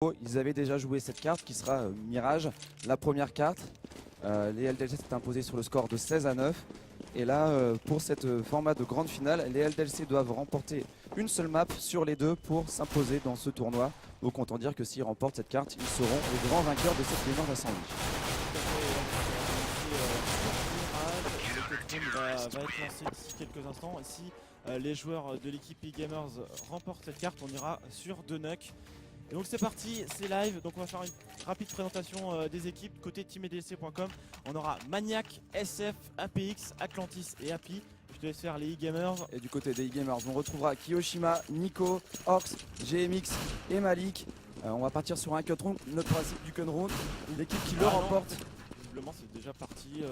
Ils avaient déjà joué cette carte qui sera Mirage, la première carte. Les LDLC s'est imposé sur le score de 16-9. Et là, pour cette format de grande finale, les LDLC doivent remporter une seule map sur les deux pour s'imposer dans ce tournoi. Donc autant dire que s'ils remportent cette carte, ils seront les grands vainqueurs de cette légende incendie. Le va être lancé d'ici quelques instants. Et si les joueurs de l'équipe eGamers remportent cette carte, on ira sur 2 nucs. Et donc c'est parti, c'est live, donc on va faire une rapide présentation des équipes. Côté teamedlc.com, on aura Maniac, SF, APX, Atlantis et Happy. Je te laisse faire les eGamers. Et du côté des eGamers, on retrouvera Kiyoshima, Nico, Orcs, GMX et Malik. On va partir sur un cut round, notre principe du cut round, l'équipe qui le remporte. Visiblement c'est déjà parti.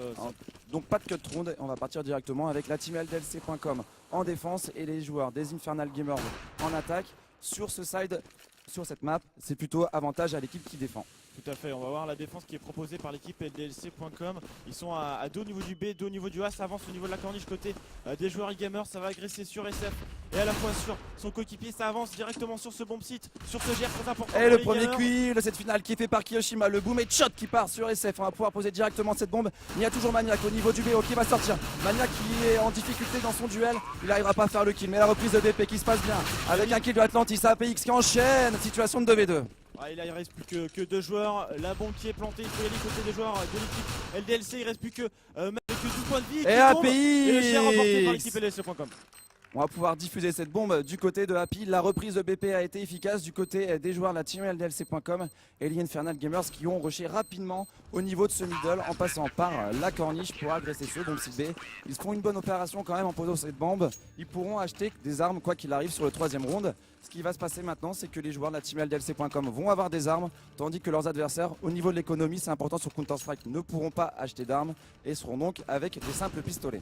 Donc pas de cut round, on va partir directement avec la teamedlc.com en défense et les joueurs des Infernal Gamers en attaque. Sur ce side, sur cette map, c'est plutôt avantage à l'équipe qui défend. Tout à fait, on va voir la défense qui est proposée par l'équipe LDLC.com. Ils sont à 2 au niveau du B, 2 au niveau du A, ça avance au niveau de la corniche côté des joueurs eGamers, ça va agresser sur SF et à la fois sur son coéquipier, ça avance directement sur ce bomb site, sur ce GR très important. Et le premier QI de cette finale qui est fait par Kiyoshima, le boom et shot qui part sur SF, on va pouvoir poser directement cette bombe. Il y a toujours Maniac au niveau du B, qui va sortir. Maniac qui est en difficulté dans son duel, il n'arrivera pas à faire le kill, mais la reprise de BP qui se passe bien, avec un kill de Atlantis, APX qui enchaîne, situation de 2v2. Ah, et là il reste plus que 2 joueurs, la bombe qui est plantée, il faut y aller côté des joueurs de l'équipe LDLC, il reste plus que 12 points de vie et APX. Et le GR remporté par l'équipe LDLC.com. On va pouvoir diffuser cette bombe du côté de Happy. La reprise de BP a été efficace du côté des joueurs de la team LDLC.com et les Infernal Gamers qui ont rushé rapidement au niveau de ce middle en passant par la corniche pour agresser ce bomb site B. Ils font une bonne opération quand même en posant cette bombe. Ils pourront acheter des armes quoi qu'il arrive sur le 3e round. Ce qui va se passer maintenant, c'est que les joueurs de la team LDLC.com vont avoir des armes, tandis que leurs adversaires, au niveau de l'économie, c'est important sur Counter-Strike, ne pourront pas acheter d'armes et seront donc avec des simples pistolets.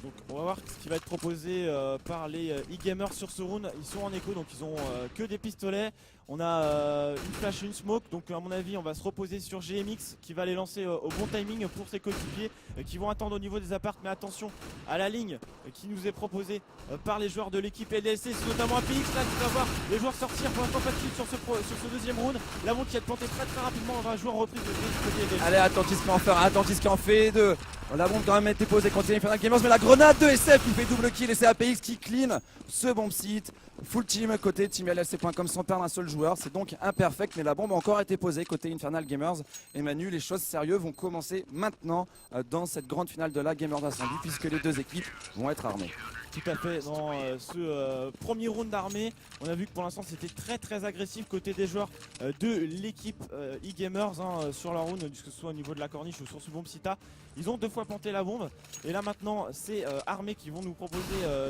Donc on va voir ce qui va être proposé par les eGamers sur ce round. Ils sont en écho, donc ils ont que des pistolets. On a une flash et une smoke, donc à mon avis on va se reposer sur GMX qui va les lancer au bon timing pour ses coéquipiers qui vont attendre au niveau des apparts. Mais attention à la ligne qui nous est proposée par les joueurs de l'équipe LDLC, c'est notamment APX là qui va voir les joueurs sortir. Pour l'instant pas de kill sur ce 2e round. La bombe qui a planté très rapidement, on va jouer en reprise de côté LDLC. Allez, Atlantis qui en fait, Atlantis qui en fait 2. La bombe quand même a été posée contre les Infernal Gamers, mais la grenade de SF qui fait double kill et c'est APX qui clean ce bomb site. Full team côté teamLDLC.com sans perdre un seul joueur, c'est donc imperfect, mais la bombe a encore été posée côté Infernal Gamers. Et Manu, les choses sérieuses vont commencer maintenant dans cette grande finale de la Gamer d'Incendie puisque les deux équipes vont être armées. Tout à fait, dans ce premier round d'armée, on a vu que pour l'instant c'était très agressif côté des joueurs de l'équipe eGamers sur leur round, que ce soit au niveau de la corniche ou sur ce bomb sita. Ils ont 2 fois planté la bombe et là maintenant c'est armée qui vont nous proposer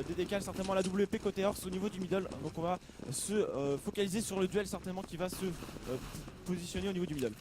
des décals, certainement la WP côté Horse au niveau du middle. Donc on va se focaliser sur le duel certainement qui va se positionner au niveau du middle.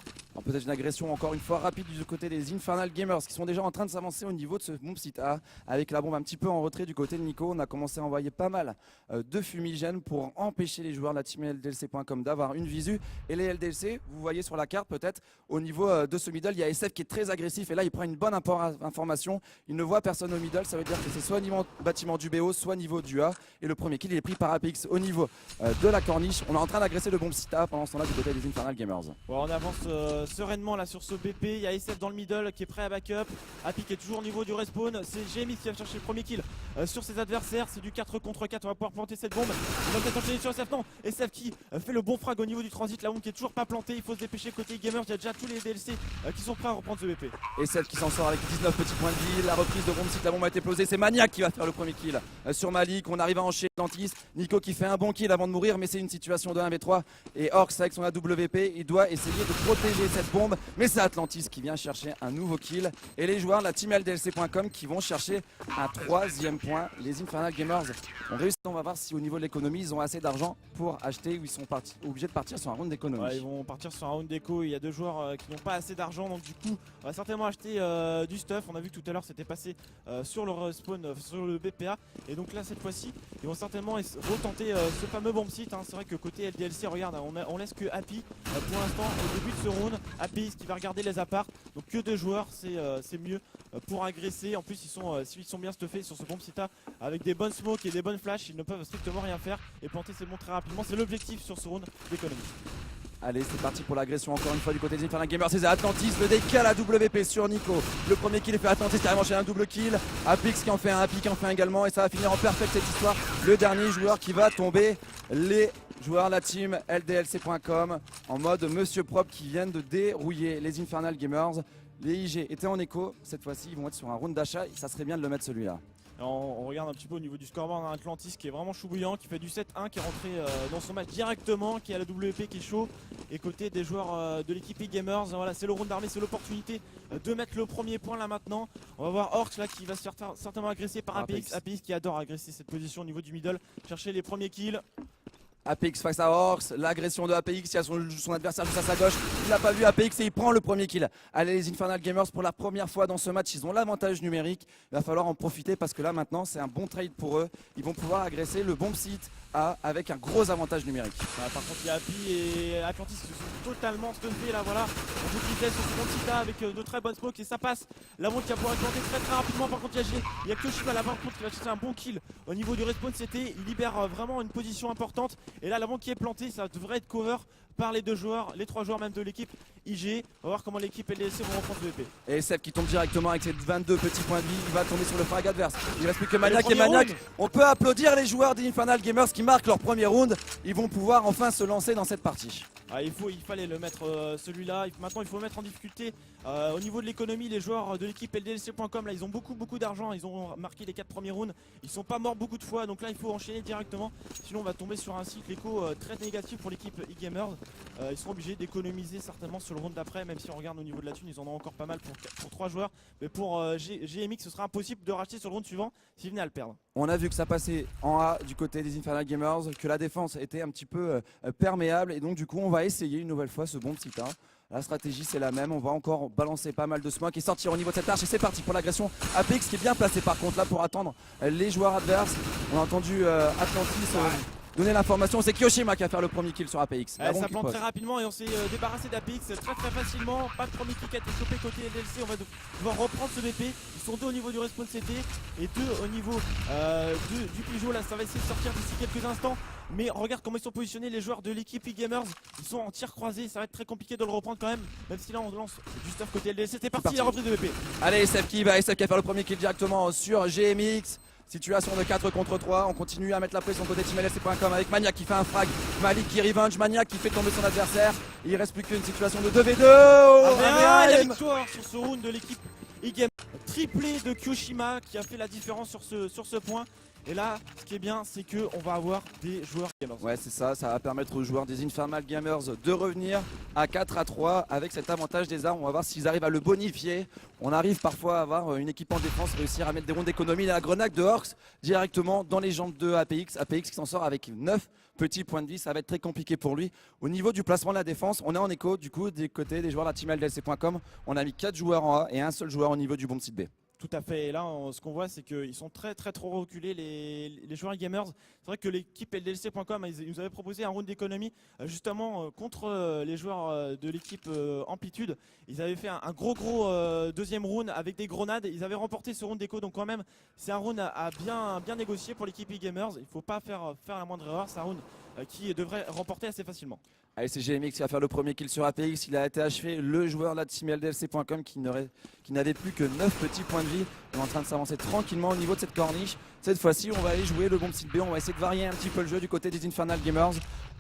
Peut-être une agression encore une fois rapide du côté des Infernal Gamers qui sont déjà en train de s'avancer au niveau de ce bomb site A avec la bombe un petit peu en retrait du côté de Nico. On a commencé à envoyer pas mal de fumigènes pour empêcher les joueurs de la team LDLC.com d'avoir une visu. Et les LDLC, vous voyez sur la carte peut-être au niveau de ce middle, il y a SF qui est très agressif et là il prend une bonne information. Il ne voit personne au middle, ça veut dire que c'est soit niveau bâtiment du BO, soit niveau du A. Et le premier kill il est pris par APX au niveau de la corniche. On est en train d'agresser le bomb site A pendant ce temps-là du côté des Infernal Gamers. Bon, on avance sereinement là sur ce BP, il y a SF dans le middle qui est prêt à backup. Happy qui est toujours au niveau du respawn, c'est GMX qui va chercher le premier kill sur ses adversaires, c'est du 4 contre 4, on va pouvoir planter cette bombe. Il va peut-être enchaîner sur SF, non, SF qui fait le bon frag au niveau du transit, la bombe qui est toujours pas plantée, il faut se dépêcher côté gamers, il y a déjà tous les DLC qui sont prêts à reprendre ce BP. Et celle qui s'en sort avec 19 petits points de vie, la reprise de bombe site, la bombe a été posée, c'est Maniac qui va faire le premier kill sur Malik. On arrive à enchaîner Atlantis, Nico qui fait un bon kill avant de mourir, mais c'est une situation de 1v3 et Orcs avec son AWP, il doit essayer de protéger cette bombe, mais c'est Atlantis qui vient chercher un nouveau kill et les joueurs de la team LDLC.com qui vont chercher un 3e point. Les Infernal Gamers ont réussi. On va voir si au niveau de l'économie ils ont assez d'argent pour acheter ou ils sont obligés de partir sur un round d'économie. Ouais, ils vont partir sur un round d'éco, il y a 2 joueurs qui n'ont pas assez d'argent, donc du coup on va certainement acheter du stuff. On a vu que tout à l'heure c'était passé sur le respawn, sur le BPA, et donc là cette fois-ci ils vont certainement retenter ce fameux bomb site. C'est vrai que côté LDLC, regarde, on laisse que Happy pour l'instant au début de ce round. Happy qui va regarder les apparts, donc que 2 joueurs c'est mieux pour agresser. En plus s'ils sont bien stuffés sur ce bomb sita avec des bonnes smokes et des bonnes flashs, ils ne peuvent strictement rien faire et planter ces bombes très rapidement. C'est l'objectif sur ce round d'économie. Allez, c'est parti pour l'agression encore une fois du côté des Infernal Gamers. C'est Atlantis, le décale à WP sur Nico. Le premier kill est fait Atlantis qui arrive à enchaîner un double kill. Apix qui en fait un, Happy qui en fait un également. Et ça va finir en perfect cette histoire. Le dernier joueur qui va tomber, les joueurs, la team LDLC.com en mode Monsieur Propre qui viennent de dérouiller les Infernal Gamers. Les IG étaient en écho. Cette fois-ci, ils vont être sur un round d'achat. Ça serait bien de le mettre celui-là. On regarde un petit peu au niveau du scoreboard, on a Atlantis qui est vraiment chou bouillant, qui fait du 7-1, qui est rentré dans son match directement, qui a la WP qui est chaud. Et côté des joueurs de l'équipe e-gamers, voilà, c'est le round d'armée, c'est l'opportunité de mettre le premier point là maintenant. On va voir Orcs là qui va se faire certainement agresser par APX. APX qui adore agresser cette position au niveau du middle, chercher les premiers kills. APX face à Orcs, l'agression de APX, il y a son adversaire juste à sa gauche, il n'a pas vu APX et il prend le premier kill. Allez, les Infernal Gamers, pour la première fois dans ce match, ils ont l'avantage numérique, il va falloir en profiter parce que là maintenant c'est un bon trade pour eux, ils vont pouvoir agresser le bomb site A avec un gros avantage numérique. Par contre il y a Happy et Atlantis qui se sont totalement stunnés là, voilà, on vous disait sur ce bon site A avec de très bonnes smokes et ça passe. La montre qui va pouvoir être plantée très rapidement, par contre il y a Kyoshima là par contre qui va chercher un bon kill au niveau du respawn CT, il libère vraiment une position importante. Et là la bombe qui est plantée, ça devrait être cover par les deux joueurs, les trois joueurs même de l'équipe IG. On va voir comment l'équipe LDLC vont reprendre le VP. Et Seb qui tombe directement avec ses 22 petits points de vie, il va tomber sur le frag adverse. Il reste plus que Maniac et Maniac. On peut applaudir les joueurs des Infernal Gamers qui marquent leur premier round. Ils vont pouvoir enfin se lancer dans cette partie. Ah, il fallait le mettre celui-là. Maintenant il faut mettre en difficulté au niveau de l'économie les joueurs de l'équipe LDLC.com. Là ils ont beaucoup d'argent, ils ont marqué les 4 premiers rounds. Ils sont pas morts beaucoup de fois, donc là il faut enchaîner directement. Sinon on va tomber sur un cycle écho très négatif pour l'équipe e-gamers. Ils seront obligés d'économiser certainement sur le round d'après, même si on regarde au niveau de la thune, ils en ont encore pas mal pour 3 joueurs. Mais pour GMX ce sera impossible de racheter sur le round suivant s'ils venaient à le perdre. On a vu que ça passait en A du côté des Infernal Gamers, que la défense était un petit peu perméable et donc du coup on va essayer une nouvelle fois ce bon petit A. La stratégie c'est la même, on va encore balancer pas mal de smoke et sortir au niveau de cette arche et c'est parti pour l'agression. APX qui est bien placé par contre là pour attendre les joueurs adverses. On a entendu Atlantis donner l'information, c'est Kyoshima qui va faire le premier kill sur APX. Ça plante très rapidement et on s'est débarrassé d'APX très facilement. Pas de premier kill qui a été chopé côté LDLC, on va devoir reprendre ce BP. Ils sont deux au niveau du respawn CT et deux au niveau du Pigeot. Là ça va essayer de sortir d'ici quelques instants. Mais regarde comment ils sont positionnés les joueurs de l'équipe e-gamers. Ils sont en tir croisé, ça va être très compliqué de le reprendre quand même. Même si là on lance du stuff côté LDLC. C'est parti la reprise de BP. Allez SF qui va faire le premier kill directement sur GMX. Situation de 4 contre 3, on continue à mettre la pression côté teamlc.com avec Maniac qui fait un frag, Malik qui revenge, Maniac qui fait tomber son adversaire. Il reste plus qu'une situation de 2v2. Il y a victoire sur ce round de l'équipe e-gamer. Triplé de Kyoshima qui a fait la différence sur ce point. Et là, ce qui est bien, c'est qu'on va avoir des joueurs gamers. Ouais, c'est ça, ça va permettre aux joueurs des Infernal Gamers de revenir à 4-3 avec cet avantage des armes. On va voir s'ils arrivent à le bonifier. On arrive parfois à avoir une équipe en défense, réussir à mettre des rondes d'économie. La grenade de Orcs directement dans les jambes de APX. APX qui s'en sort avec 9 petits points de vie, ça va être très compliqué pour lui. Au niveau du placement de la défense, on est en écho du coup des côtés des joueurs de la team LDLC.com. On a mis 4 joueurs en A et un seul joueur au niveau du bomb site B. Tout à fait, et là ce qu'on voit c'est qu'ils sont très trop reculés les joueurs gamers. C'est vrai que l'équipe LDLC.com ils nous avaient proposé un round d'économie justement contre les joueurs de l'équipe Amplitude. Ils avaient fait un gros deuxième round avec des grenades, ils avaient remporté ce round d'éco, donc quand même c'est un round à bien négocier pour l'équipe e-gamers. Il ne faut pas faire la moindre erreur, c'est un round qui devrait remporter assez facilement. Allez, c'est GMX qui va faire le premier kill sur APX. Il a été achevé, le joueur de la team LDLC.com qui n'avait plus que 9 petits points de vie. On est en train de s'avancer tranquillement au niveau de cette corniche. Cette fois-ci, on va aller jouer le bomb site B. On va essayer de varier un petit peu le jeu du côté des Infernal Gamers.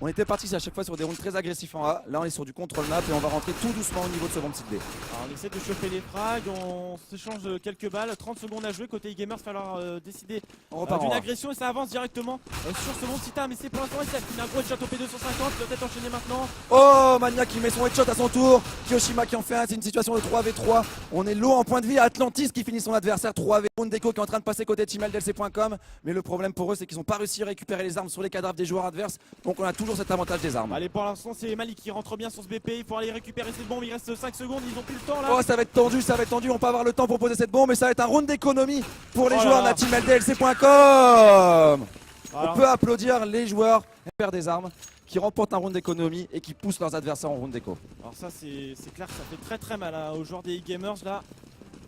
On était parti à chaque fois sur des rounds très agressifs en A. Là, on est sur du contrôle map et on va rentrer tout doucement au niveau de ce bomb site B. Alors, on essaie de choper les frags, on s'échange quelques balles. 30 secondes à jouer. Côté e-gamers, il va falloir décider d'une agression et ça avance directement sur ce bomb site A. Mais c'est pour l'instant SF qui met un gros headshot au P250. Peut être enchaîner maintenant. Oh, Maniac qui met son headshot à son tour. Kyoshima qui en fait un. C'est une situation de 3v3. On est low en point de vie. Atlantis qui finit son adversaire. 3v. Deco qui est en train de passer côté team LDLC.com. Mais le problème pour eux, c'est qu'ils n'ont pas réussi à récupérer les armes sur les cadavres des joueurs adverses. Donc on a toujours cet avantage des armes. Allez, pour l'instant, c'est Malik qui rentre bien sur ce BP. Il faut aller récupérer cette bombe. Il reste 5 secondes. Ils ont plus le temps là. Oh, ça va être tendu, ça va être tendu. On peut avoir le temps pour poser cette bombe. Mais ça va être un round d'économie pour les joueurs de la team LDLC.com. On peut applaudir les joueurs perdent des armes qui remportent un round d'économie et qui poussent leurs adversaires en round d'éco. Alors ça c'est clair que ça fait très mal aux joueurs des e-gamers là.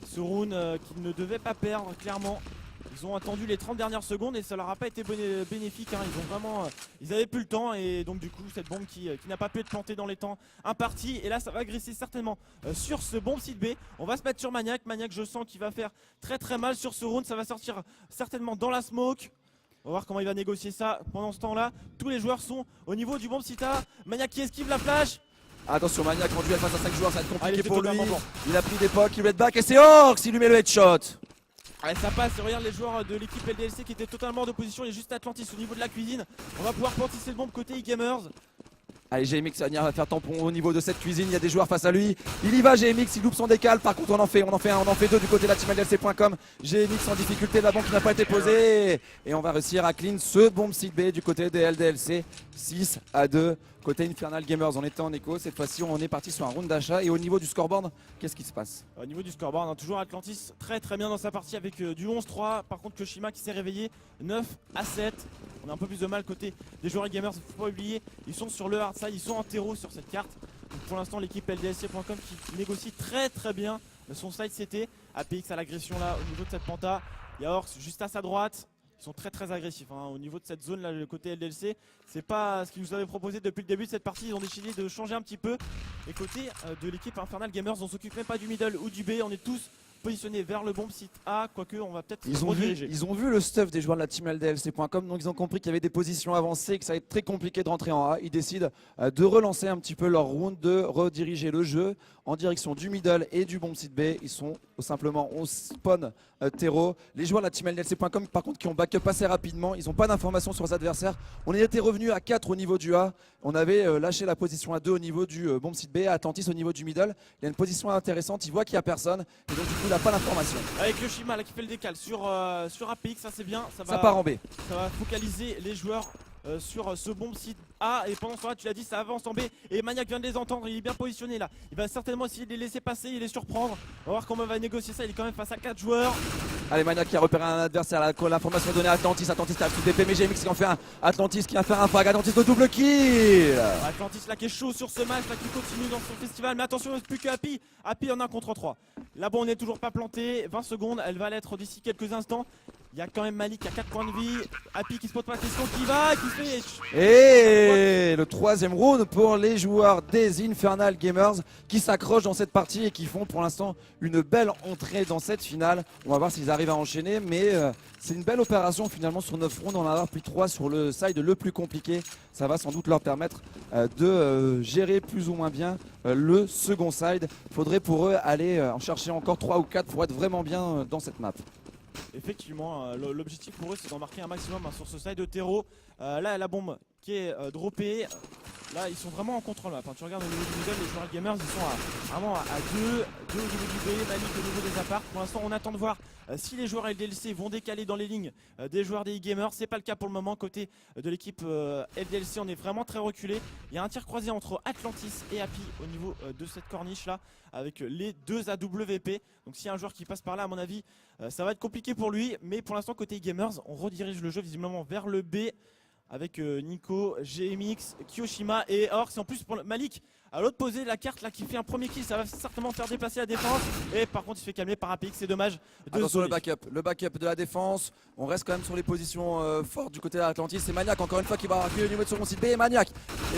Ce round qu'ils ne devaient pas perdre clairement. Ils ont attendu les 30 dernières secondes et ça leur a pas été bénéfique. Hein. Ils ont vraiment, ils avaient plus le temps et donc du coup cette bombe qui n'a pas pu être plantée dans les temps impartis. Et là ça va glisser certainement sur ce bombe site B. On va se mettre sur Maniac. Maniac, je sens qu'il va faire très mal sur ce round. Ça va sortir certainement dans la smoke. On va voir comment il va négocier ça. Pendant ce temps-là, tous les joueurs sont au niveau du bombe site A. Maniac qui esquive la flash. Attention, Maniac en duel face à 5 joueurs, ça va être compliqué il était pour lui. totalement bon. Il a pris des pocs, il red back et c'est Orcs, il lui met le headshot. Allez, ça passe, regarde les joueurs de l'équipe LDLC qui étaient totalement hors de position. Il y a juste Atlantis au niveau de la cuisine. On va pouvoir planter cette bombe côté e-gamers. Allez, GMX va faire tampon au niveau de cette cuisine, il y a des joueurs face à lui. Il y va, GMX, il loupe son décal. Par contre, on en fait deux du côté de la team LDLC.com. GMX en difficulté, la bombe qui n'a pas été posée. Et on va réussir à clean ce bombe site B du côté des LDLC. 6-2. Côté Infernal Gamers, on était en écho. Cette fois-ci, on est parti sur un round d'achat. Et au niveau du scoreboard, qu'est-ce qui se passe? Au niveau du scoreboard, hein, toujours Atlantis très bien dans sa partie avec du 11-3. Par contre, Kyoshima qui s'est réveillé 9-7. On a un peu plus de mal côté des joueurs gamers. Faut pas oublier, ils sont sur le hard side, ils sont en terreau sur cette carte. Donc pour l'instant, l'équipe LDLC.com qui négocie très bien son side CT. APX à l'agression là au niveau de cette penta. Il y a Orcs juste à sa droite. Ils sont très agressifs hein. Au niveau de cette zone là, le côté LDLC, c'est pas ce qu'ils nous avaient proposé depuis le début de cette partie. Ils ont décidé de changer un petit peu. Et côté de l'équipe Infernal Gamers, on s'occupe même pas du middle ou du B. On est tous positionnés vers le bombe site A, quoique on va peut-être rediriger. Ils ont vu le stuff des joueurs de la team LDLC.com, donc ils ont compris qu'il y avait des positions avancées, que ça va être très compliqué de rentrer en A. Ils décident de relancer un petit peu leur round, de rediriger le jeu en direction du middle et du bombe site B. Ils sont simplement au spawn terreau. Les joueurs de la team LDLC.com par contre qui ont backup assez rapidement, ils n'ont pas d'informations sur leurs adversaires. On était revenu à 4 au niveau du A, on avait lâché la position à 2 au niveau du bombe site B, Atlantis au niveau du middle. Il y a une position intéressante, il voit qu'il n'y a personne et donc du coup il n'a pas l'information. Avec le Shima là qui fait le décal sur APX, ça c'est bien, ça part en B. Ça va focaliser les joueurs sur ce bombe site A et pendant ce temps-là tu l'as dit ça avance en B et Maniac vient de les entendre, il est bien positionné là. Il va certainement essayer de les laisser passer, il les surprendre. On va voir comment il va négocier ça, il est quand même face à 4 joueurs. Allez, Maniac qui a repéré un adversaire, l'information donnée à Atlantis qui a sous DP, mais GMX qui en fait un. Atlantis qui va faire un frag, Atlantis de double kill. Atlantis là qui est chaud sur ce match, là qui continue dans son festival, mais attention il ne reste plus que Happy. Happy en 1 contre 3. Là-bas on n'est toujours pas planté, 20 secondes, elle va l'être d'ici quelques instants. Il y a quand même Malik qui a 4 points de vie, Happy qui se pose pas la question, qui va, qui fait. Et le troisième round pour les joueurs des Infernal Gamers qui s'accrochent dans cette partie et qui font pour l'instant une belle entrée dans cette finale. On va voir s'ils arrivent à enchaîner, mais c'est une belle opération finalement sur 9 rounds. On en a avoir plus de 3 sur le side le plus compliqué. Ça va sans doute leur permettre de gérer plus ou moins bien le second side. Il faudrait pour eux aller en chercher encore 3 ou 4 pour être vraiment bien dans cette map. Effectivement, l'objectif pour eux c'est d'en marquer un maximum sur ce side de terreau. Là la bombe qui est droppée. Là ils sont vraiment en contrôle. Enfin, tu regardes au niveau du middle, les joueurs gamers ils sont vraiment à 2 au niveau du B, Malik au niveau des apparts. Pour l'instant on attend de voir si les joueurs LDLC vont décaler dans les lignes des joueurs des e-gamers. C'est pas le cas pour le moment côté de l'équipe LDLC, on est vraiment très reculé. Il y a un tir croisé entre Atlantis et Happy au niveau de cette corniche là avec les deux AWP. Donc s'il y a un joueur qui passe par là à mon avis ça va être compliqué pour lui. Mais pour l'instant côté e-gamers on redirige le jeu visiblement vers le B avec Nico, GMX, Kyoshima et Orcs. En plus pour Malik à l'autre posé la carte là qui fait un premier kill, ça va certainement faire déplacer la défense. Et par contre il se fait calmer par APX, c'est dommage. Attention le backup de la défense. On reste quand même sur les positions fortes du côté de l'Atlantis. C'est Maniac encore une fois qui va reculer au niveau de son site B. Maniac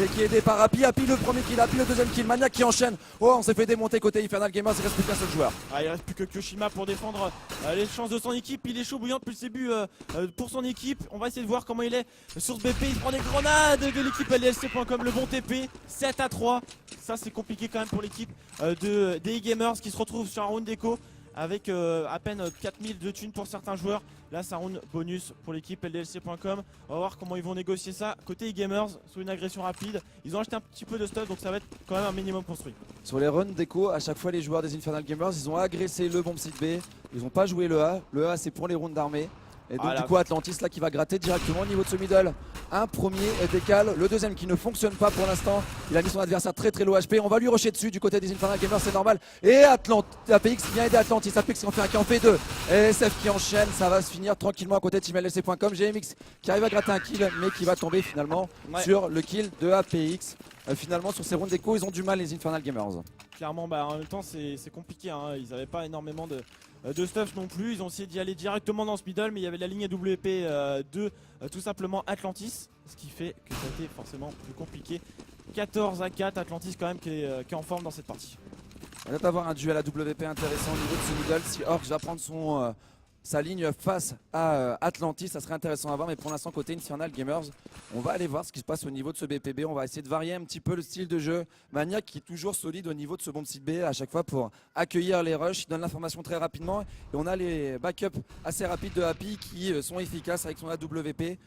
et qui est aidé par Happy. Happy le premier kill, Happy le deuxième kill. Maniac qui enchaîne. Oh, on s'est fait démonter côté Infernal Gamers. Il reste plus qu'un seul joueur. Il reste plus que Kyoshima pour défendre les chances de son équipe. Il est chaud bouillant depuis le début pour son équipe. On va essayer de voir comment il est sur ce BP. Il prend des grenades de l'équipe LDLC.com. Le bon TP 7-3. Ça c'est compliqué quand même pour l'équipe des e-gamers qui se retrouvent sur un round d'écho avec à peine 4000 de thunes pour certains joueurs. Là c'est un round bonus pour l'équipe LDLC.com. On va voir comment ils vont négocier ça. Côté e-gamers, sur une agression rapide, ils ont acheté un petit peu de stuff donc ça va être quand même un minimum construit. Sur les runs d'écho, à chaque fois les joueurs des Infernal Gamers, ils ont agressé le bomb site B. Ils n'ont pas joué le A. Le A c'est pour les rounds d'armée. Et donc du coup Atlantis là qui va gratter directement au niveau de ce middle. Un premier décal, le deuxième qui ne fonctionne pas pour l'instant. Il a mis son adversaire très low HP. On va lui rusher dessus du côté des Infernal Gamers, c'est normal. Et APX qui vient aider Atlantis. APX qui en fait un, qui en fait deux. Et SF qui enchaîne, ça va se finir tranquillement à côté de TeamLDC.com. GMX qui arrive à gratter un kill mais qui va tomber finalement sur le kill de APX. Finalement sur ces rounds d'écho ils ont du mal les Infernal Gamers. Clairement en même temps c'est compliqué hein. Ils n'avaient pas énormément de stuff non plus. Ils ont essayé d'y aller directement dans ce middle, mais il y avait la ligne AWP de tout simplement Atlantis, ce qui fait que ça a été forcément plus compliqué. 14-4, Atlantis quand même qui est en forme dans cette partie. On va avoir un duel AWP intéressant au niveau de ce middle. Si Orcs va prendre sa ligne face à Atlantis, ça serait intéressant à voir. Mais pour l'instant, côté Infernal Gamers, on va aller voir ce qui se passe au niveau de ce BPB. On va essayer de varier un petit peu le style de jeu. Maniac qui est toujours solide au niveau de ce bomb site B à chaque fois pour accueillir les rushs. Il donne l'information très rapidement. Et on a les backups assez rapides de Happy qui sont efficaces avec son AWP.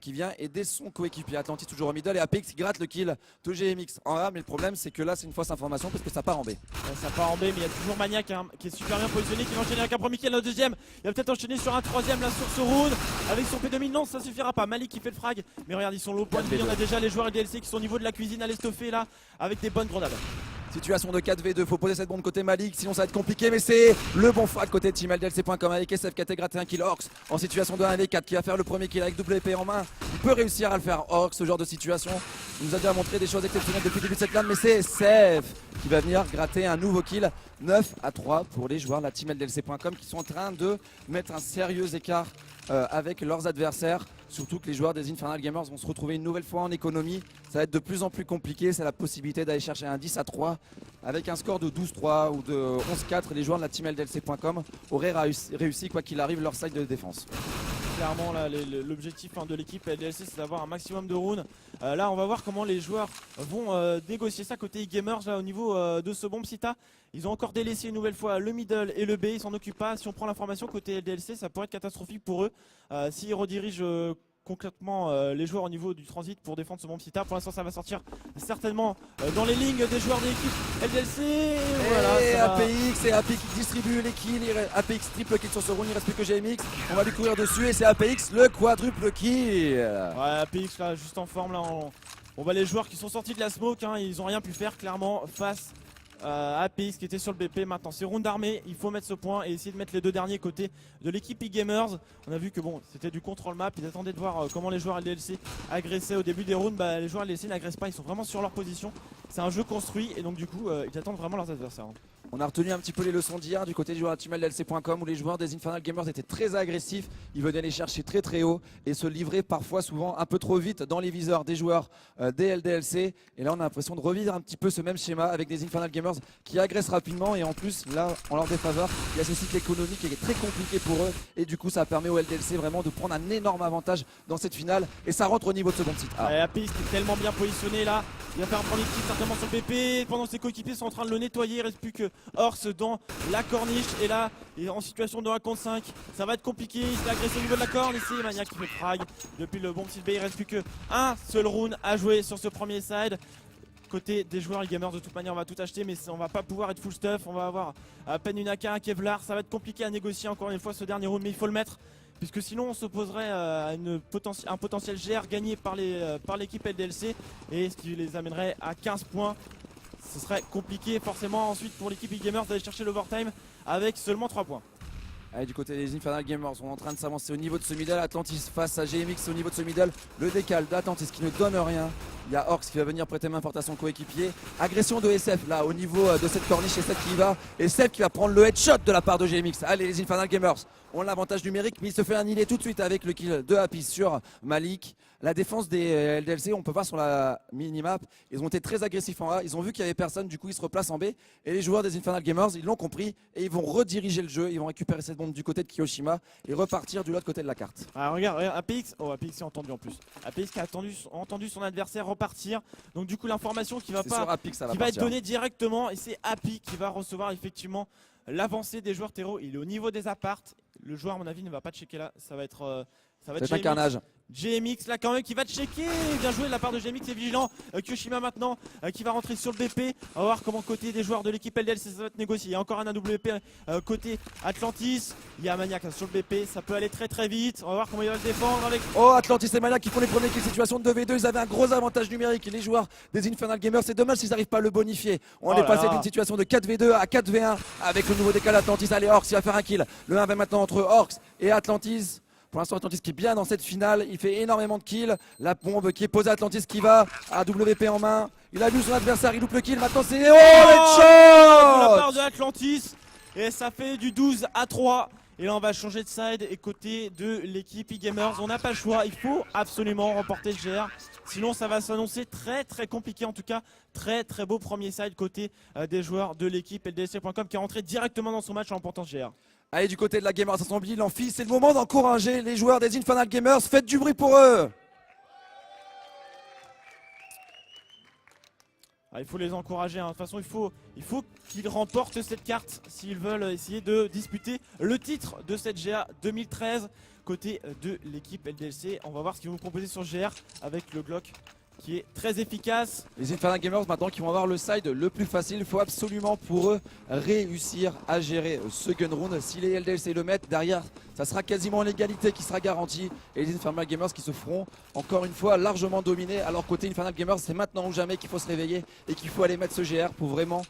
Qui vient aider son coéquipier. Atlantis toujours au middle et APX qui gratte le kill de GMX en A, mais le problème c'est que là c'est une fausse information parce que ça part en B. Ouais, ça part en B, mais il y a toujours Maniac qui est super bien positionné, qui va enchaîner avec un premier kill, le deuxième. Il va peut-être enchaîner sur un troisième là sur ce round avec son P2000. Non, ça suffira pas. Malik qui fait le frag, mais regarde, ils sont low point de vie. On a déjà les joueurs DLC qui sont au niveau de la cuisine à l'estoffer là avec des bonnes grenades. Situation de 4v2, faut poser cette bombe côté Malik, sinon ça va être compliqué, mais c'est le bon frag côté Team LDLC.com avec SF qui a été gratté un kill. Orcs en situation de 1v4 qui va faire le premier kill avec WP en main. Il peut réussir à le faire. Orcs, ce genre de situation, il nous a déjà montré des choses exceptionnelles depuis le début de cette lane, mais c'est SF qui va venir gratter un nouveau kill. 9-3 pour les joueurs de la Team LDLC.com qui sont en train de mettre un sérieux écart avec leurs adversaires. Surtout que les joueurs des Infernal Gamers vont se retrouver une nouvelle fois en économie. Ça va être de plus en plus compliqué. C'est la possibilité d'aller chercher un 10-3 avec un score de 12-3 ou de 11-4. Les joueurs de la Team LDLC.com auraient réussi quoi qu'il arrive leur side de défense. Clairement là l'objectif de l'équipe LDLC c'est d'avoir un maximum de rounds. Là on va voir comment les joueurs vont négocier ça côté e-gamers là au niveau de ce bomb sita. Ils ont encore délaissé une nouvelle fois le middle et le B, ils s'en occupent pas. Si on prend l'information côté LDLC ça pourrait être catastrophique pour eux s'ils redirigent concrètement les joueurs au niveau du transit pour défendre ce bomb sita. Pour l'instant ça va sortir certainement dans les lignes des joueurs de l'équipe LDLC. Et voilà, APX et APX qui distribue les kills. APX triple kill sur ce round, il reste plus que GMX. On va lui courir dessus et c'est APX le quadruple kill. Ouais, APX là juste en forme là. On voit les joueurs qui sont sortis de la smoke, ils ont rien pu faire clairement face APX qui était sur le BP. Maintenant c'est round d'armée, il faut mettre ce point et essayer de mettre les deux derniers côtés de l'équipe e-gamers. On a vu que bon c'était du contrôle map, ils attendaient de voir comment les joueurs LDLC agressaient au début des rounds. Les joueurs LDLC n'agressent pas, ils sont vraiment sur leur position. C'est un jeu construit et donc du coup ils attendent vraiment leurs adversaires. On a retenu un petit peu les leçons d'hier du côté du joueur TeamLDLC.com où les joueurs des Infernal Gamers étaient très agressifs. Ils venaient les chercher très très haut et se livrer parfois souvent un peu trop vite dans les viseurs des joueurs des LDLC. Et là on a l'impression de revivre un petit peu ce même schéma avec des Infernal Gamers qui agressent rapidement et en plus là en leur défaveur il y a ce cycle économique qui est très compliqué pour eux et du coup ça permet au LDLC vraiment de prendre un énorme avantage dans cette finale et ça rentre au niveau de ce bon site. APX qui est tellement bien positionné là, il va faire un premier kill certainement sur le BP pendant que ses coéquipiers sont en train de le nettoyer. Il reste plus que Horse dans la corniche et là il est en situation de 1 contre 5. Ça va être compliqué, il s'est agressé au niveau de la corne et c'est Maniac qui fait frag depuis le bon site B. Il reste plus que un seul round à jouer sur ce premier side. Côté des joueurs e-gamers de toute manière on va tout acheter mais on va pas pouvoir être full stuff. On va avoir à peine une AK, un Kevlar. Ça va être compliqué à négocier encore une fois ce dernier round mais il faut le mettre. Puisque sinon on s'opposerait à un potentiel GR gagné par l'équipe LDLC et ce qui les amènerait à 15 points. Ce serait compliqué forcément ensuite pour l'équipe e-gamers d'aller chercher l'overtime avec seulement 3 points. Allez, du côté des Infernal Gamers, on est en train de s'avancer au niveau de ce middle. Atlantis face à GMX au niveau de ce middle. Le décal d'Atlantis qui ne donne rien. Il y a Orcs qui va venir prêter main forte à son coéquipier. Agression de SF là au niveau de cette corniche. SF qui y va. Et SF qui va prendre le headshot de la part de GMX. Allez, les Infernal Gamers ont l'avantage numérique, mais il se fait annihiler tout de suite avec le kill de Happy sur Malik. La défense des LDLC, on peut voir sur la minimap, ils ont été très agressifs en A, ils ont vu qu'il n'y avait personne, du coup ils se replacent en B. Et les joueurs des Infernal Gamers, ils l'ont compris et ils vont rediriger le jeu, ils vont récupérer cette bombe du côté de Kiyoshima et repartir de l'autre côté de la carte. Ah, regarde, APX, APX est entendu en plus. APX qui a entendu son adversaire repartir. Donc du coup l'information qui va être donnée directement et c'est Happy qui va recevoir effectivement l'avancée des joueurs terreau. Il est au niveau des apparts. Le joueur à mon avis ne va pas checker là, ça va être un carnage. GMX là quand même qui va checker, bien joué de la part de GMX, est vigilant. Kyoshima maintenant qui va rentrer sur le BP. On va voir comment côté des joueurs de l'équipe LDLC ça va être négocié. Il y a encore un AWP côté Atlantis. Il y a Maniac sur le BP, ça peut aller très très vite. On va voir comment il va le défendre avec... Oh, Atlantis et Maniac qui font les premiers kills, situation de 2v2. Ils avaient un gros avantage numérique, les joueurs des Infernal Gamers. C'est dommage s'ils n'arrivent pas à le bonifier. On est passé d'une situation de 4v2 à 4v1 avec le nouveau décal Atlantis. Allez, Orcs, il va faire un kill. Le 1 va maintenant entre Orcs et Atlantis. Pour l'instant Atlantis qui est bien dans cette finale, il fait énormément de kills. La bombe qui est posée à Atlantis qui va à WP en main. Il a vu son adversaire, il loupe le kill, maintenant c'est... Oh, de la part de Atlantis. Et ça fait du 12-3. Et là on va changer de side et côté de l'équipe e-gamers, on n'a pas le choix, il faut absolument remporter le GR. Sinon ça va s'annoncer très compliqué, en tout cas très beau premier side côté des joueurs de l'équipe LDLC.com qui est rentré directement dans son match en remportant ce GR. Allez, du côté de la Gamers Assembly, l'amphi, c'est le moment d'encourager les joueurs des Infernal Gamers. Faites du bruit pour eux. Ah, il faut les encourager, hein. De toute façon il faut qu'ils remportent cette carte s'ils veulent essayer de disputer le titre de cette GA 2013 côté de l'équipe LDLC. On va voir ce qu'ils vont nous proposer sur GR avec le Glock qui est très efficace. Les Infernal Gamers maintenant qui vont avoir le side le plus facile, il faut absolument pour eux réussir à gérer ce gun round. Si les LDLC le mettent derrière, ça sera quasiment l'égalité qui sera garantie et les Infernal Gamers qui se feront encore une fois largement dominer. Alors côté Infernal Gamers, c'est maintenant ou jamais qu'il faut se réveiller et qu'il faut aller mettre ce GR pour vraiment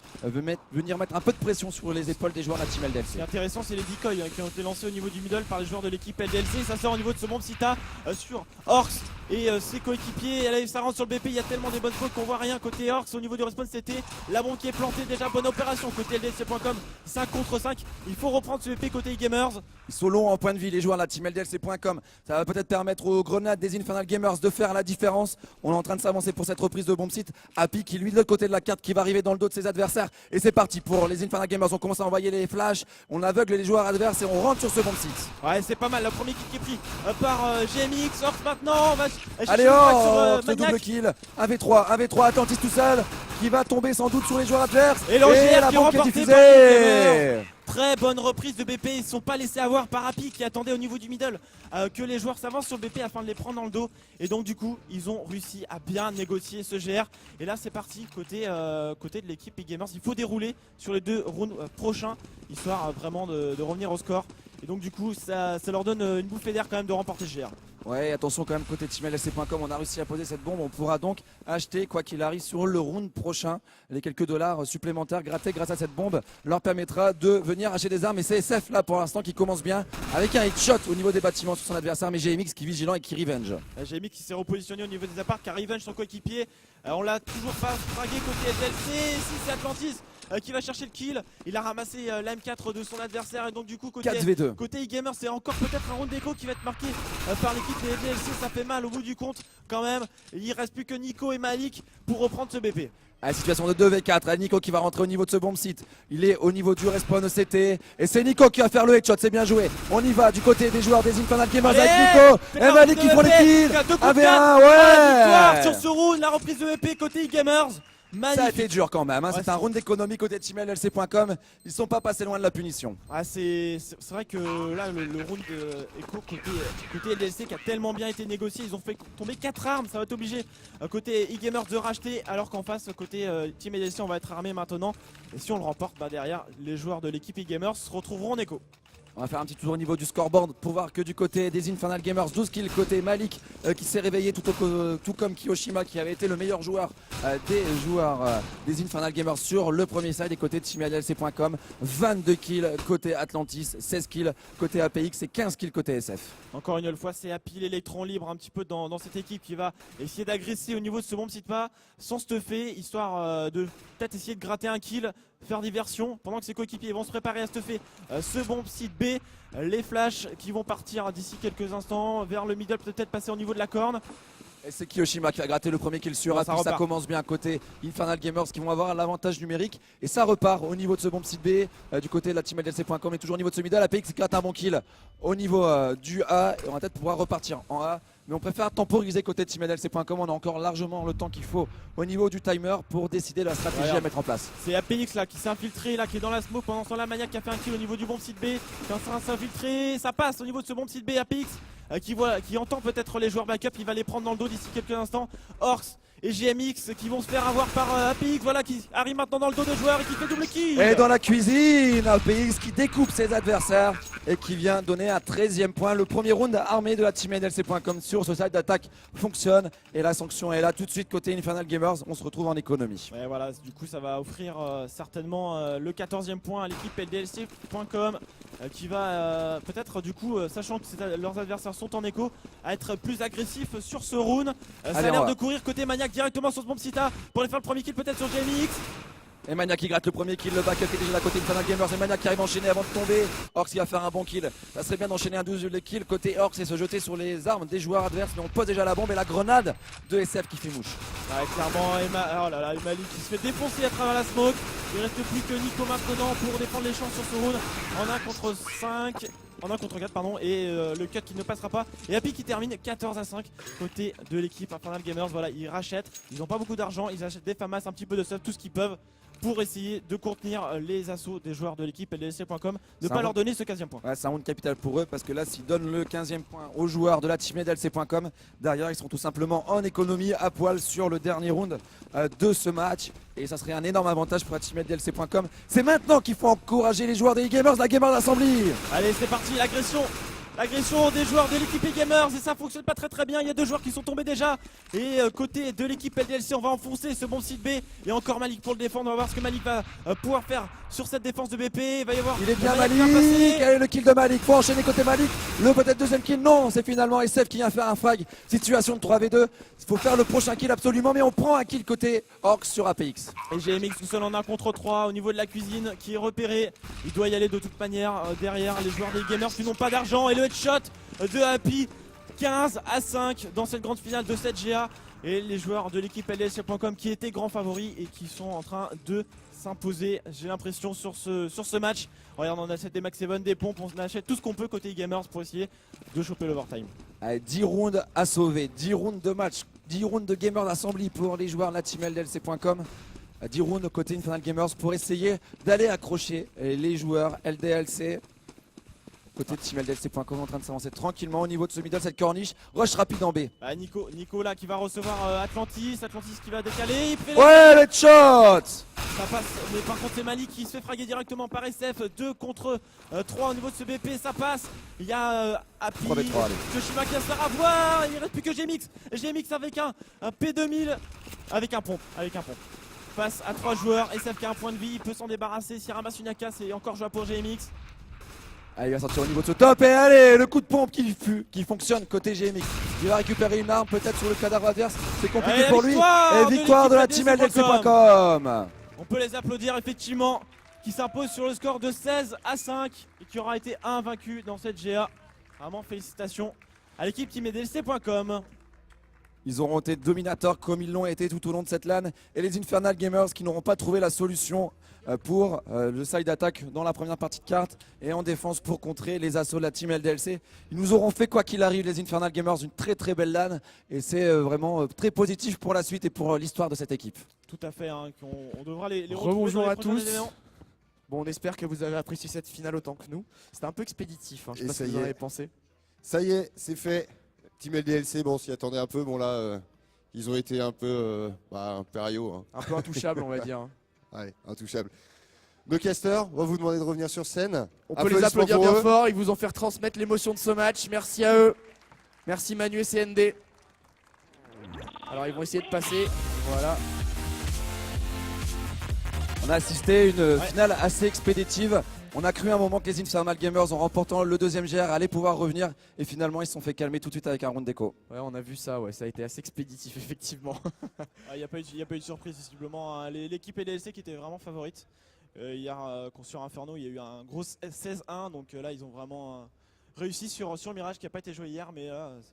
venir mettre un peu de pression sur les épaules des joueurs de la team Ce qui LDLC. est intéressant, c'est les decoys qui ont été lancés au niveau du middle par les joueurs de l'équipe LDLC. Ça sort au niveau de ce bombe Sita sur Orcs et ses coéquipiers. Et là, ça rentre sur le BP, il y a tellement des bonnes fautes qu'on voit rien côté Orcs. Au niveau du respawn, c'était la bombe qui est plantée. Déjà, bonne opération côté LDLC.com, 5 contre 5. Il faut reprendre ce BP côté e-gamers. Ils sont longs en point de vie les joueurs de la team LDLC.com. Ça va peut-être permettre aux grenades des Infernal Gamers de faire la différence. On est en train de s'avancer pour cette reprise de bombe site. Happy qui lui de l'autre côté de la carte qui va arriver dans le dos de ses adversaires. Et c'est parti pour les Infernal Gamers. On commence à envoyer les flashs. On aveugle les joueurs adverses et on rentre sur ce bombe site. Ouais, c'est pas mal. Le premier kill qui est pris par GMX. Orcs maintenant. On va Allez, sur ce double Maniac. kill. 1v3, Atlantis tout seul. Qui va tomber sans doute sur les joueurs adverses. Et le GR la qui est bombe qui est remporté par les diffusée. Très bonne reprise de BP, ils ne sont pas laissés avoir par Happy qui attendait au niveau du middle que les joueurs s'avancent sur BP afin de les prendre dans le dos. Et donc du coup ils ont réussi à bien négocier ce GR. Et là c'est parti côté de l'équipe e-gamers. Il faut dérouler sur les 2 rounds prochains histoire vraiment de revenir au score. Et donc du coup ça leur donne une bouffée d'air quand même de remporter ce GR. Ouais, attention quand même côté teamlc.com, on a réussi à poser cette bombe. On pourra donc acheter, quoi qu'il arrive, sur le round prochain. Les quelques dollars supplémentaires grattés grâce à cette bombe leur permettra de venir acheter des armes. Et c'est SF là pour l'instant qui commence bien avec un headshot au niveau des bâtiments sur son adversaire. Mais GMX qui est vigilant et qui revenge. GMX qui s'est repositionné au niveau des apparts car Revenge son coéquipier. On l'a toujours pas fragué côté LDLC. Si c'est Atlantis qui va chercher le kill. Il a ramassé la M4 de son adversaire et donc du coup côté 4v2. Côté e-gamer, c'est encore peut-être un round d'écho qui va être marqué par l'équipe des LDLC. Ça fait mal au bout du compte quand même. Il reste plus que Nico et Malik pour reprendre ce BP. À la situation de 2v4, Nico qui va rentrer au niveau de ce bomb site. Il est au niveau du respawn CT. Et c'est Nico qui va faire le headshot, c'est bien joué. On y va du côté des joueurs des Infernal Gamers avec Nico. Et Malik qui prend le kill. 1v1, victoire ouais. sur ce round, la reprise de BP côté e-gamers. Ça a été dur quand même, hein. Ouais, c'est un round économique côté teamlc.com. Ils sont pas passés loin de la punition. Ah, c'est vrai que là le round écho côté LDLC qui a tellement bien été négocié, ils ont fait tomber 4 armes, ça va être obligé côté e-gamers de racheter alors qu'en face côté team LDLC on va être armé maintenant. Et si on le remporte, bah derrière les joueurs de l'équipe e-gamers se retrouveront en écho. On va faire un petit tour au niveau du scoreboard pour voir que du côté des Infernal Gamers, 12 kills côté Malik qui s'est réveillé tout comme Kiyoshima qui avait été le meilleur joueur des Infernal Gamers sur le premier side. Et côté teamlc.com, 22 kills côté Atlantis, 16 kills côté APX et 15 kills côté SF. Encore une fois, c'est Happy l'électron libre un petit peu dans cette équipe qui va essayer d'agresser au niveau de ce bomb site pas sans stuffer, histoire de peut-être essayer de gratter un kill, faire diversion pendant que ses coéquipiers vont se préparer à stuffer ce bomb site B. Les flashs qui vont partir d'ici quelques instants vers le middle, peut-être passer au niveau de la corne. Et c'est Kiyoshima qui a gratté le premier kill sur Happy. Ça commence bien côté Infernal Gamers qui vont avoir l'avantage numérique. Et ça repart au niveau de ce bomb site B du côté de la team LDLC.com et toujours au niveau de ce middle. APX qui gratte un bon kill au niveau du A. Et on va peut-être pouvoir repartir en A. Mais on préfère temporiser côté teamlc.com. On a encore largement le temps qu'il faut au niveau du timer pour décider de la stratégie à mettre en place. C'est APX là qui s'est infiltré, là qui est dans la smoke. Pendant ce temps-là, Maniac qui a fait un kill au niveau du bomb site B. Qui est en train de s'infiltrer. Ça passe au niveau de ce bomb site B. APX qui entend peut-être les joueurs backup. Il va les prendre dans le dos d'ici quelques instants. Orcs et GMX qui vont se faire avoir par APX, voilà, qui arrive maintenant dans le dos de joueurs et qui fait double kill. Et dans la cuisine, APX qui découpe ses adversaires et qui vient donner un 13e point. Le premier round armé de la team LDLC.com sur ce side d'attaque fonctionne et la sanction est là tout de suite côté Infernal Gamers. On se retrouve en économie. Ouais, voilà, du coup ça va offrir certainement le 14e point à l'équipe LDLC.com qui va peut-être du coup, sachant que leurs adversaires sont en écho, à être plus agressifs sur ce round. Ça a l'air de courir côté Maniac directement sur ce bomb Sita pour aller faire le premier kill peut-être sur GMX. Emania qui gratte le premier kill, le backup qui est déjà à côté de Infernal Gamers. Emania qui arrive à enchaîner avant de tomber. Orcs qui va faire un bon kill. Ça serait bien d'enchaîner un 12 kill côté Orcs et se jeter sur les armes des joueurs adverses. Mais on pose déjà la bombe et la grenade de SF qui fait mouche. Ouais, clairement, oh là là, Emali qui se fait défoncer à travers la smoke. Il reste plus que Nico maintenant pour défendre les chances sur ce round en 1 contre 5. En 1 contre 4 pardon, et le cut qui ne passera pas. Et Happy qui termine 14-5 côté de l'équipe Infernal Gamers. Voilà, ils rachètent, ils n'ont pas beaucoup d'argent, ils achètent des FAMAS, un petit peu de stuff, tout ce qu'ils peuvent pour essayer de contenir les assauts des joueurs de l'équipe LDLC.com, ne pas leur donner ce 15e point. Ouais, c'est un round capital pour eux parce que là, s'ils donnent le 15e point aux joueurs de la team LDLC.com, derrière, ils seront tout simplement en économie à poil sur le dernier round de ce match. Et ça serait un énorme avantage pour la team LDLC.com. C'est maintenant qu'il faut encourager les joueurs des e-gamers, la Gamers Assembly. Allez, c'est parti, l'agression des joueurs de l'équipe e-gamers, et ça fonctionne pas très bien. Il y a 2 joueurs qui sont tombés déjà. Et côté de l'équipe LDLC, on va enfoncer ce bon site B. Et encore Malik pour le défendre. On va voir ce que Malik va pouvoir faire sur cette défense de BP. Il va y avoir. Il est bien Malik. Allez, le kill de Malik. Faut enchaîner côté Malik. Le peut-être deuxième kill. Non, c'est finalement SF qui vient faire un frag. Situation de 3v2. Il faut faire le prochain kill absolument. Mais on prend un kill côté Orcs sur APX. Et GMX tout seul en 1 contre 3 au niveau de la cuisine qui est repéré. Il doit y aller de toute manière derrière les joueurs des gamers qui n'ont pas d'argent. Et le headshot de Happy, 15-5 dans cette grande finale de cette GA. Et les joueurs de l'équipe LDLC.com qui étaient grands favoris et qui sont en train de s'imposer, j'ai l'impression, sur ce match. Regarde, on achète des Max 7, des pompes, on achète tout ce qu'on peut côté gamers pour essayer de choper l'overtime. 10 rounds à sauver, 10 rounds de match, 10 rounds de Gamers Assembly pour les joueurs de la team LDLC.com. 10 rounds côté Infernal Gamers pour essayer d'aller accrocher les joueurs LDLC. Côté de team LDLC.com en train de s'avancer tranquillement au niveau de ce middle, cette corniche. Rush rapide en B. Ah, Nico là qui va recevoir Atlantis qui va décaler. Ouais, le shot. Ça passe, mais par contre c'est Malik qui se fait fraguer directement par SF. 2 contre 3 au niveau de ce BP, ça passe. Il y a Happy, Yoshima qui va se faire avoir. Il ne reste plus que GMX. GMX avec un P2000, avec un pompe. Face à 3 joueurs, SF qui a un point de vie, il peut s'en débarrasser. S'il ramasse une AK, c'est encore jouable pour GMX. Allez, il va sortir au niveau de ce top et allez, le coup de pompe qui fonctionne côté GMX. Il va récupérer une arme peut-être sur le cadavre adverse. C'est compliqué pour lui. Et victoire de la team LDLC.com. On peut les applaudir effectivement, qui s'impose sur le score de 16-5 et qui aura été invaincu dans cette GA. Vraiment félicitations à l'équipe team LDLC.com. Ils auront été dominateurs comme ils l'ont été tout au long de cette LAN. Et les Infernal Gamers qui n'auront pas trouvé la solution pour le side attack dans la première partie de carte et en défense pour contrer les assauts de la team LDLC. Ils nous auront fait quoi qu'il arrive les Infernal Gamers une très belle LAN et c'est vraiment très positif pour la suite et pour l'histoire de cette équipe. Tout à fait, hein, on devra les Rebonjour à tous. Éléments. Bon, on espère que vous avez apprécié cette finale autant que nous. C'était un peu expéditif, hein. Je sais pas ce que vous en avez pensé. Ça y est, c'est fait. Team LDLC, bon, s'y attendait un peu. Bon là, ils ont été un peu impériaux. Hein. Un peu intouchable, on va dire. Hein. Ouais, intouchable. Nos casters, on va vous demander de revenir sur scène. On peut les applaudir bien fort, ils vous ont fait transmettre l'émotion de ce match. Merci à eux. Merci Manu et CND. Alors ils vont essayer de passer. Voilà. On a assisté à une finale assez expéditive. On a cru à un moment que les Infernal Gamers en remportant le deuxième GR allaient pouvoir revenir et finalement ils se sont fait calmer tout de suite avec un round d'écho. Ouais, on a vu ça, ouais, ça a été assez expéditif effectivement. Il n'y a pas eu de surprise visiblement, hein. L'équipe LDLC qui était vraiment favorite. Hier sur Inferno il y a eu un gros 16-1, donc là ils ont vraiment réussi sur Mirage qui n'a pas été joué hier, mais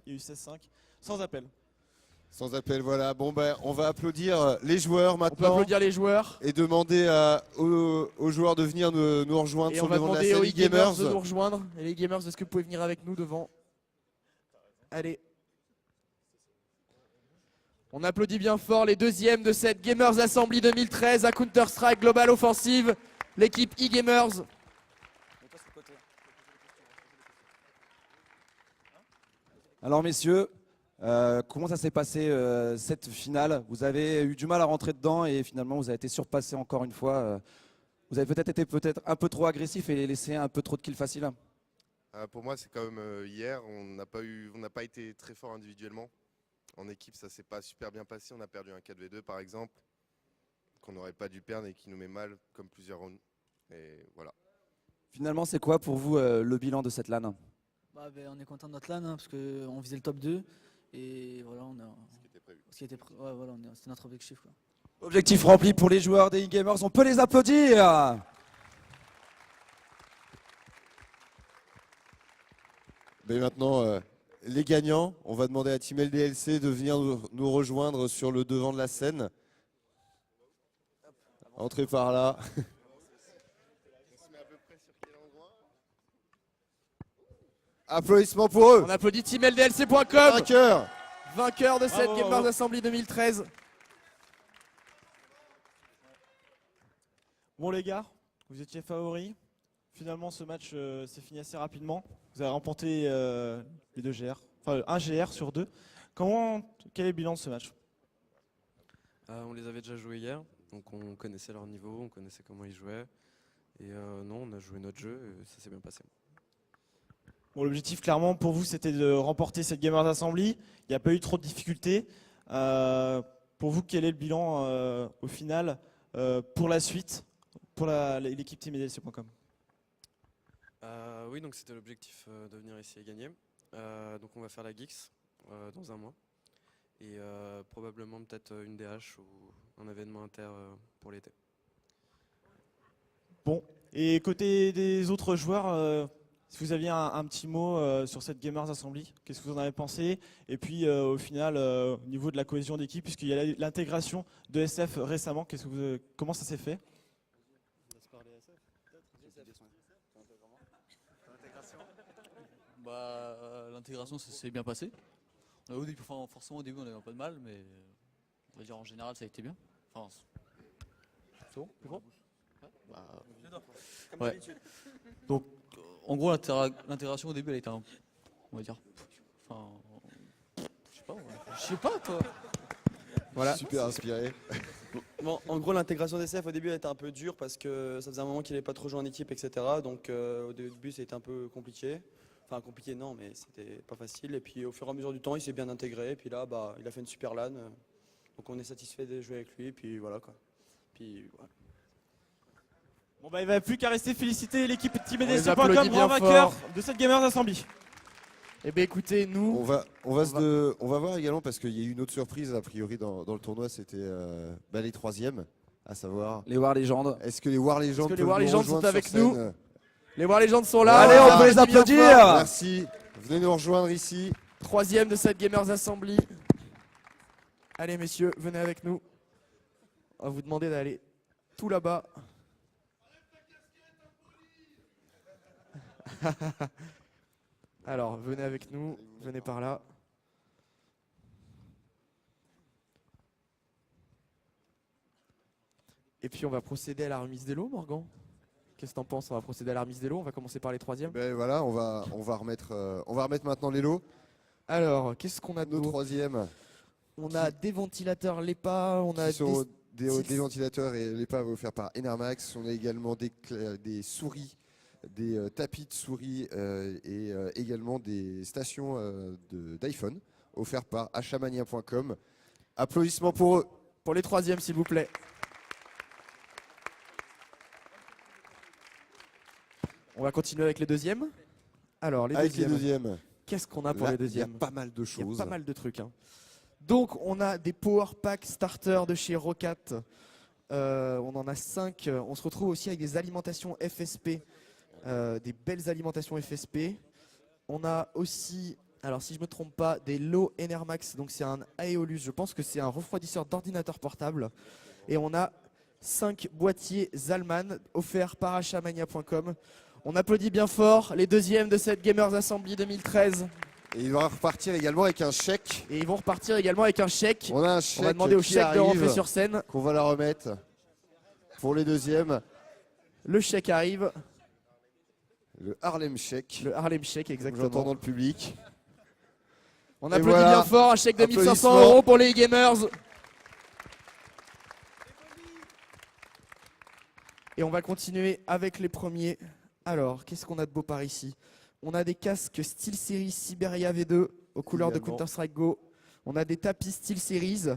il y a eu 16-5 sans appel. Sans appel, voilà. Bon ben, on va applaudir les joueurs maintenant. On peut applaudir les joueurs. Et demander aux joueurs de venir nous rejoindre et sur on le va devant de la demander scène. aux gamers de nous rejoindre. Et les gamers, est-ce que vous pouvez venir avec nous devant? Allez. On applaudit bien fort les deuxièmes de cette Gamers Assembly 2013 à Counter-Strike Global Offensive, l'équipe e-gamers. Alors messieurs, comment ça s'est passé cette finale? Vous avez eu du mal à rentrer dedans et finalement vous avez été surpassé encore une fois. Vous avez peut-être été un peu trop agressif et laissé un peu trop de kills faciles. Pour moi, c'est comme hier, on n'a pas été très fort individuellement. En équipe, ça s'est pas super bien passé. On a perdu un 4v2 par exemple, qu'on n'aurait pas dû perdre et qui nous met mal comme plusieurs rounds. Et voilà. Finalement, c'est quoi pour vous le bilan de cette LAN? On est content de notre LAN parce qu'on visait le top 2 et voilà, on a. Ce qui était prévu. Ouais, voilà, c'était notre objectif, quoi. Objectif rempli pour les joueurs des e-gamers, on peut les applaudir. Mais maintenant, les gagnants, on va demander à Team LDLC de venir nous rejoindre sur le devant de la scène. Entrez par là. Applaudissements pour eux. On applaudit teamldlc.com, Vainqueur. vainqueur de cette Bravo, Gamers bravo. Assembly 2013. Bon les gars, vous étiez favoris. Finalement ce match s'est fini assez rapidement. Vous avez remporté les 2 GR, enfin un GR sur 2. Quel est le bilan de ce match? On les avait déjà joués hier, donc on connaissait leur niveau, on connaissait comment ils jouaient. Et non, on a joué notre jeu et ça s'est bien passé. Bon, l'objectif clairement pour vous c'était de remporter cette Gamers Assembly. Il n'y a pas eu trop de difficultés. Pour vous, quel est le bilan au final pour la suite, pour l'équipe teamldlc.com? Oui, donc c'était l'objectif de venir ici et gagner. Donc on va faire la Geeks dans un mois. Et probablement peut-être une DH ou un événement inter pour l'été. Bon, et côté des autres joueurs, si vous aviez un petit mot sur cette Gamers Assembly, qu'est-ce que vous en avez pensé? Et puis au final, au niveau de la cohésion d'équipe, puisqu'il y a l'intégration de SF récemment, comment ça s'est fait? Bah, l'intégration ça s'est bien passé. Forcément au début on avait un peu de mal, mais on va dire en général ça a été bien. Enfin, c'est bon, plus gros. Ouais. Donc en gros l'intégration au début elle a été on va dire, enfin, je sais pas quoi. Voilà. Super inspiré. Bon, en gros, l'intégration d'SF au début elle était un peu dure parce que ça faisait un moment qu'il n'avait pas trop joué en équipe, etc. Donc au début c'était un peu compliqué. Enfin compliqué non, mais c'était pas facile. Et puis au fur et à mesure du temps il s'est bien intégré. Et puis là bah, il a fait une super LAN. Donc on est satisfait de jouer avec lui. Et puis voilà quoi. Puis, voilà. Bon bah il ne va plus qu'à rester féliciter l'équipe les teamldlc.com, applaudit bien grand vainqueur fort. de cette Gamers Assembly. Eh bien écoutez, nous, On va voir également parce qu'il y a eu une autre surprise a priori dans le tournoi, c'était les 3e, à savoir. Les War Legends. Est-ce que les War Legends Est-ce que les peuvent War nous Legends rejoindre sont avec sur nous scène? les War Legends sont là. Allez, on peut les applaudit bien applaudir. fort. Merci. Venez nous rejoindre ici. 3e de cette Gamers Assembly. Allez messieurs, venez avec nous. On va vous demander d'aller tout là-bas. Alors, venez avec nous, venez par là. Et puis on va procéder à la remise des lots, Morgan. Qu'est-ce que t'en penses? On va procéder à la remise des lots, on va commencer par les 3e. Ben voilà, on va remettre maintenant les lots. Alors, qu'est-ce qu'on a de Nos beau? 3e On a des ventilateurs LEPA, on a qui sont des- des ventilateurs et les pas offerts par Enermax. On a également des souris, des tapis de souris et également des stations d'iPhone offerts par achamania.com. Applaudissements pour eux. pour les 3e s'il vous plaît. On va continuer avec les 2e. Alors, les Avec les 2e. deuxièmes. Qu'est-ce qu'on a pour Là, les il y a 2e? pas mal de Il y a choses. pas mal de trucs. Hein. Donc, on a des Power Pack Starter de chez Rocat. On en a 5. On se retrouve aussi avec des alimentations FSP. Des belles alimentations FSP. On a aussi, alors si je ne me trompe pas, des lots Enermax. Donc, c'est un Aeolus. Je pense que c'est un refroidisseur d'ordinateur portable. Et on a 5 boîtiers Zalman offerts par achamania.com. On applaudit bien fort les 2e de cette Gamers Assembly 2013. Et il va repartir également avec un chèque. Et ils vont repartir également avec un chèque. On a un On chèque va demander au qui chèque de rentrer arrive, sur scène. qu'on va la remettre pour les 2e. Le chèque arrive. Le Harlem Shake. Le Harlem Shake, Comme j'entends exactement. dans le public. On Et applaudit voilà. bien fort un chèque de 1500 Applaudissements. € pour les gamers. Et on va continuer avec les premiers. Alors, qu'est-ce qu'on a de beau par ici? On a des casques SteelSeries Siberia V2 aux couleurs de Également. Counter-Strike Go. On a des tapis SteelSeries.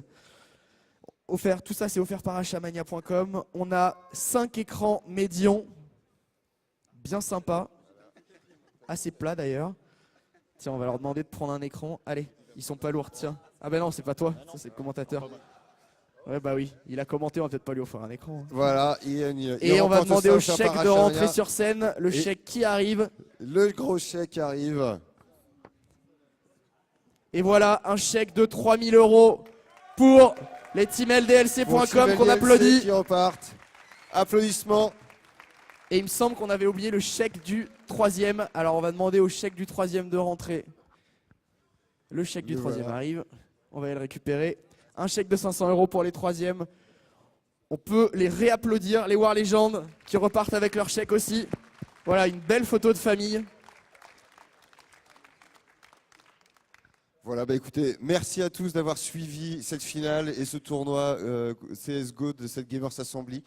Offert, tout ça c'est offert par achamania.com. On a 5 écrans médians. Bien sympa. Assez plat d'ailleurs. Tiens, on va leur demander de prendre un écran. Allez, ils sont pas lourds, tiens. Ah ben non, c'est pas toi, ça c'est le commentateur. Ouais, bah oui, il a commenté, on va peut-être pas lui offrir un écran. Hein. Voilà, Et on va remporte demander ça au offert chèque par de rentrer Acharnia. sur scène. Le Et- chèque qui arrive. Le gros chèque arrive. Et voilà, un chèque de 3000 € pour les team Pour LDLC.com Team qu'on LDLC applaudit. qui repartent. Applaudissements. Et il me semble qu'on avait oublié le chèque du 3e. Alors on va demander au chèque du 3e de rentrer. Le chèque du Le 3e voilà. arrive. On va aller le récupérer. Un chèque de 500 € pour les 3e. On peut les réapplaudir, les War Legends qui repartent avec leur chèque aussi. Voilà, une belle photo de famille. Voilà, bah écoutez, merci à tous d'avoir suivi cette finale et ce tournoi CSGO de cette Gamers Assembly.